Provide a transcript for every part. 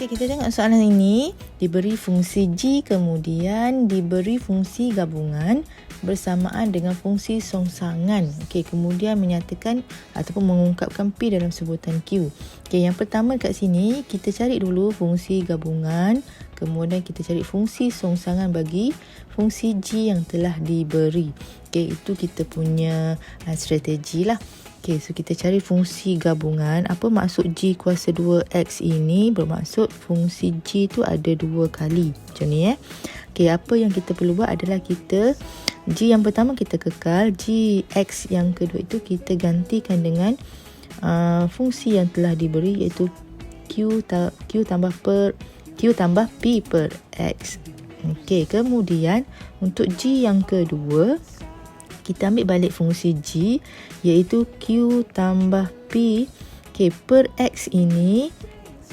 Okey, kita tengok soalan ini. Diberi fungsi G, kemudian diberi fungsi gabungan bersamaan dengan fungsi songsangan. Okey, kemudian menyatakan ataupun mengungkapkan P dalam sebutan Q. Okey, yang pertama kat sini, kita cari dulu fungsi gabungan, kemudian kita cari fungsi songsangan bagi fungsi G yang telah diberi. Okey, itu kita punya strategi lah. Okay, so kita cari fungsi gabungan. Apa maksud G kuasa 2X ini? Bermaksud fungsi G tu ada 2 kali. Macam ni Okay, apa yang kita perlu buat adalah kita G yang pertama kita kekal. G X yang kedua itu kita gantikan dengan fungsi yang telah diberi, iaitu Q tambah P per X. Okay, kemudian untuk G yang kedua, kita ambil balik fungsi G, iaitu Q tambah P. Okay, per X ini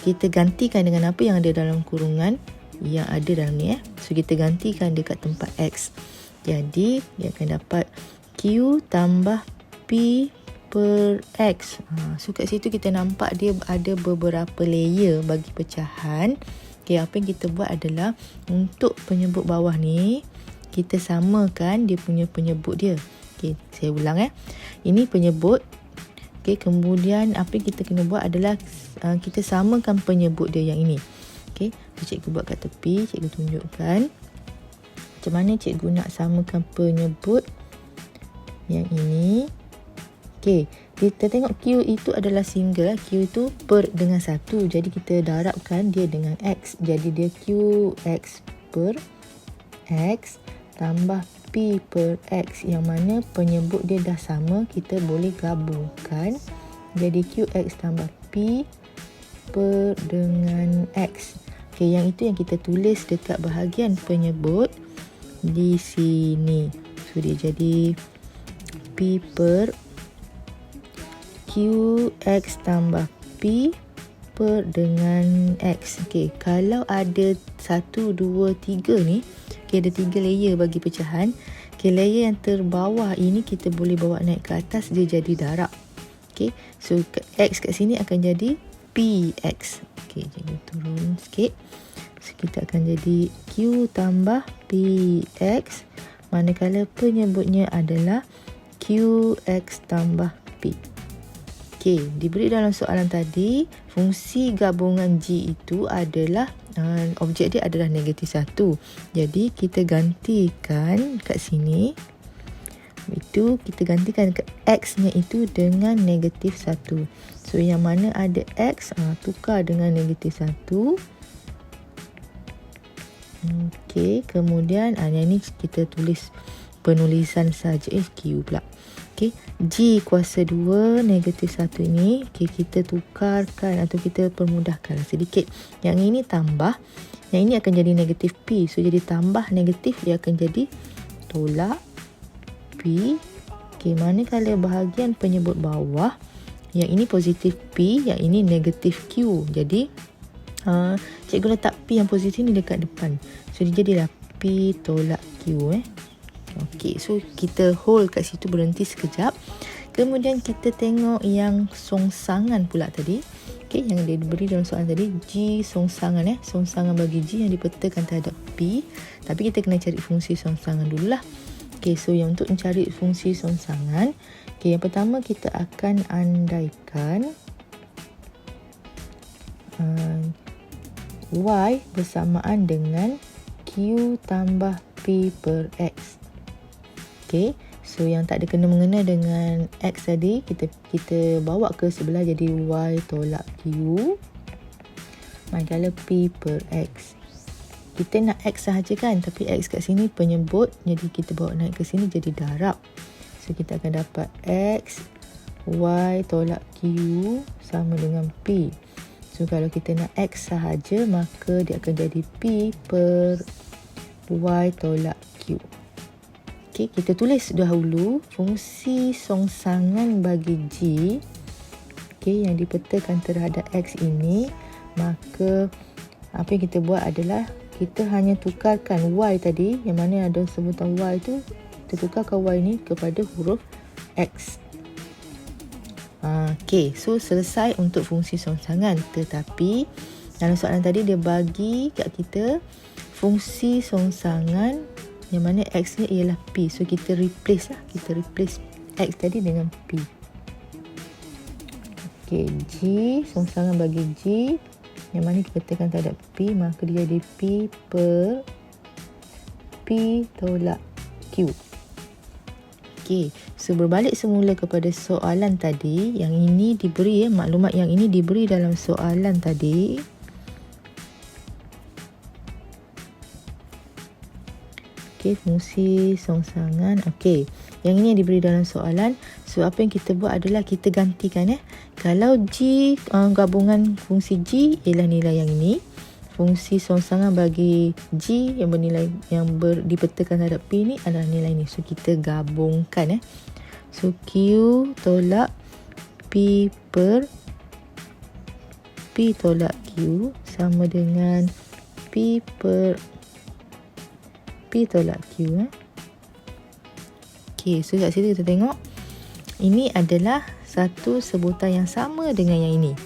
kita gantikan dengan apa yang ada dalam kurungan yang ada dalam ni. So kita gantikan dekat tempat X. Jadi dia akan dapat Q tambah P per X. So kat situ kita nampak dia ada beberapa layer bagi pecahan. Okay, apa yang kita buat adalah untuk penyebut bawah ni, kita samakan dia punya penyebut dia. Okey, saya ulang Ini penyebut. Okey, kemudian apa yang kita kena buat adalah kita samakan penyebut dia yang ini. Okey, cikgu buat kat tepi, cikgu tunjukkan macam mana cikgu nak samakan penyebut yang ini. Okey, kita tengok Q itu adalah single. Q itu per dengan 1. Jadi kita darabkan dia dengan X. Jadi dia QX per X tambah P per X, yang mana penyebut dia dah sama, kita boleh gabungkan jadi QX tambah P per dengan X. Okay, yang itu yang kita tulis dekat bahagian penyebut di sini. So dia jadi P per QX tambah P per dengan X. Okay, kalau ada 1, 2, 3 ni, okay, ada 3 layer bagi pecahan. Okay, layer yang terbawah ini kita boleh bawa naik ke atas, dia jadi darab. Okay, so X kat sini akan jadi PX. Okay, jadi turun sikit. So kita akan jadi Q tambah PX, manakala penyebutnya adalah QX tambah P. Okey, diberi dalam soalan tadi, fungsi gabungan G itu adalah objek dia adalah negatif 1. Jadi kita gantikan kat sini. Itu kita gantikan ke X-nya itu dengan negatif 1. So yang mana ada X, tukar dengan negatif 1. Okey, kemudian yang ni kita tulis penulisan saja. Q pula. Okay, G kuasa 2 negatif 1 ini, okay, kita tukarkan atau kita permudahkan sedikit. Yang ini tambah, yang ini akan jadi negatif P. So jadi tambah negatif, dia akan jadi tolak P. Okay, manakala bahagian penyebut bawah, yang ini positif P, yang ini negatif Q. Jadi cikgu letak P yang positif ni dekat depan. So dia jadilah P tolak Q. Okey, so kita hold kat situ, berhenti sekejap. Kemudian kita tengok yang songsangan pula tadi. Okey, yang dia diberi dalam soalan tadi, G songsangan songsangan bagi G yang dipetakan terhadap P. Tapi kita kena cari fungsi songsangan dululah. Okey, so yang untuk mencari fungsi songsangan, okey, yang pertama kita akan andaikan Y bersamaan dengan Q tambah P per X. Okay, so yang tak ada kena-mengena dengan X tadi, kita bawa ke sebelah jadi Y tolak Q manakala P per X. Kita nak X sahaja kan, tapi X kat sini penyebut, jadi kita bawa naik ke sini jadi darab. So kita akan dapat X Y tolak Q sama dengan P. So kalau kita nak X sahaja, maka dia akan jadi P per Y tolak Q. Okay, kita tulis dahulu fungsi songsangan bagi G, okay, yang dipetakan terhadap X ini. Maka apa yang kita buat adalah kita hanya tukarkan Y tadi, yang mana ada sebutan Y tu, kita tukarkan Y ni kepada huruf X. Okay, so selesai untuk fungsi songsangan. Tetapi Dalam soalan tadi dia bagi kat kita fungsi songsangan yang mana X ni ialah P. So kita replace lah. Kita replace X tadi dengan P. Okey, G, songsangan bagi G yang mana kita tekan terhadap P, maka dia jadi P per P tolak Q. Okey, so berbalik semula kepada soalan tadi. Yang ini diberi maklumat yang ini diberi dalam soalan tadi. Okey, fungsi songsangan. Okey, yang ini yang diberi dalam soalan. So apa yang kita buat adalah kita gantikan Kalau G gabungan fungsi G ialah nilai yang ini. Fungsi songsangan bagi G yang bernilai yang dipetakan terhadap P ni adalah nilai ni. So kita gabungkan So Q tolak P per P tolak Q sama dengan P per P tolak Q. Okey, so kat situ kita tengok ini adalah satu sebutan yang sama dengan yang ini.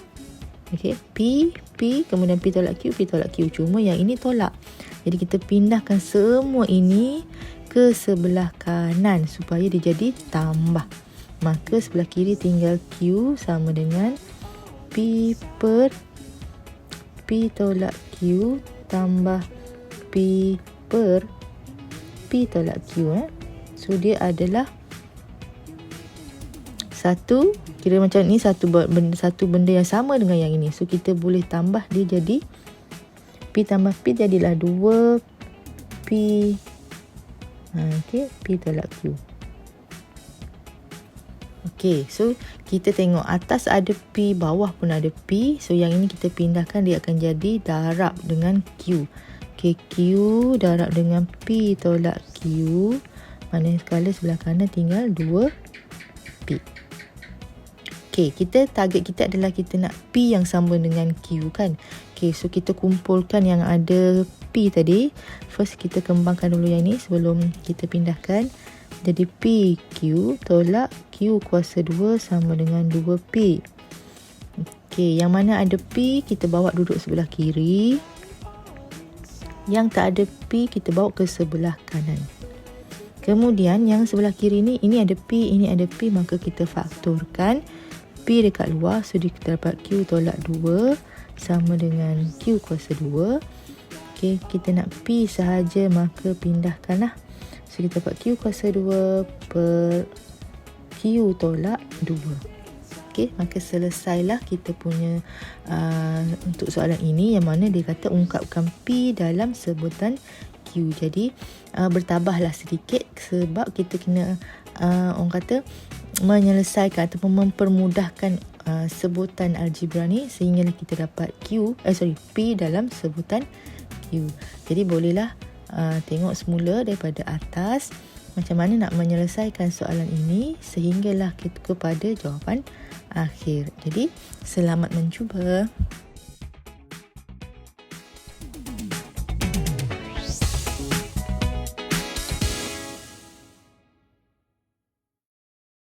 Okey, P, kemudian P tolak Q, P tolak Q. Cuma yang ini tolak. Jadi kita pindahkan semua ini ke sebelah kanan supaya dia jadi tambah. Maka sebelah kiri tinggal Q sama dengan P per P tolak Q tambah P per P tolak Q. So dia adalah satu, kira macam ni satu benda yang sama dengan yang ini. So kita boleh tambah dia jadi P tambah P jadilah 2P. Okey, P tolak Q. Okey, so kita tengok atas ada P, bawah pun ada P. So yang ini kita pindahkan, dia akan jadi darab dengan Q. Okey, Q darab dengan P tolak Q. Mana skala sebelah kanan tinggal 2P. Okey, target kita adalah kita nak P yang sama dengan Q kan. Okey, so kita kumpulkan yang ada P tadi. First kita kembangkan dulu yang ni sebelum kita pindahkan. Jadi P Q tolak Q kuasa 2 sama dengan 2P. Okey, yang mana ada P kita bawa duduk sebelah kiri. Yang tak ada P kita bawa ke sebelah kanan. Kemudian yang sebelah kiri ni, ini ada P, ini ada P, maka kita faktorkan P dekat luar. So kita dapat Q tolak 2 sama dengan Q kuasa 2. Okey, kita nak P sahaja, maka pindahkanlah. So kita dapat Q kuasa 2 per Q tolak 2. Okey, maka selesailah kita punya untuk soalan ini, yang mana dia kata ungkapkan P dalam sebutan Q. Jadi bertabahlah sedikit sebab kita kena orang kata menyelesaikan ataupun mempermudahkan sebutan algebra ni sehingga kita dapat P dalam sebutan Q. Jadi bolehlah tengok semula daripada atas macam mana nak menyelesaikan soalan ini sehinggalah kita kepada jawapan akhir. Jadi selamat mencuba.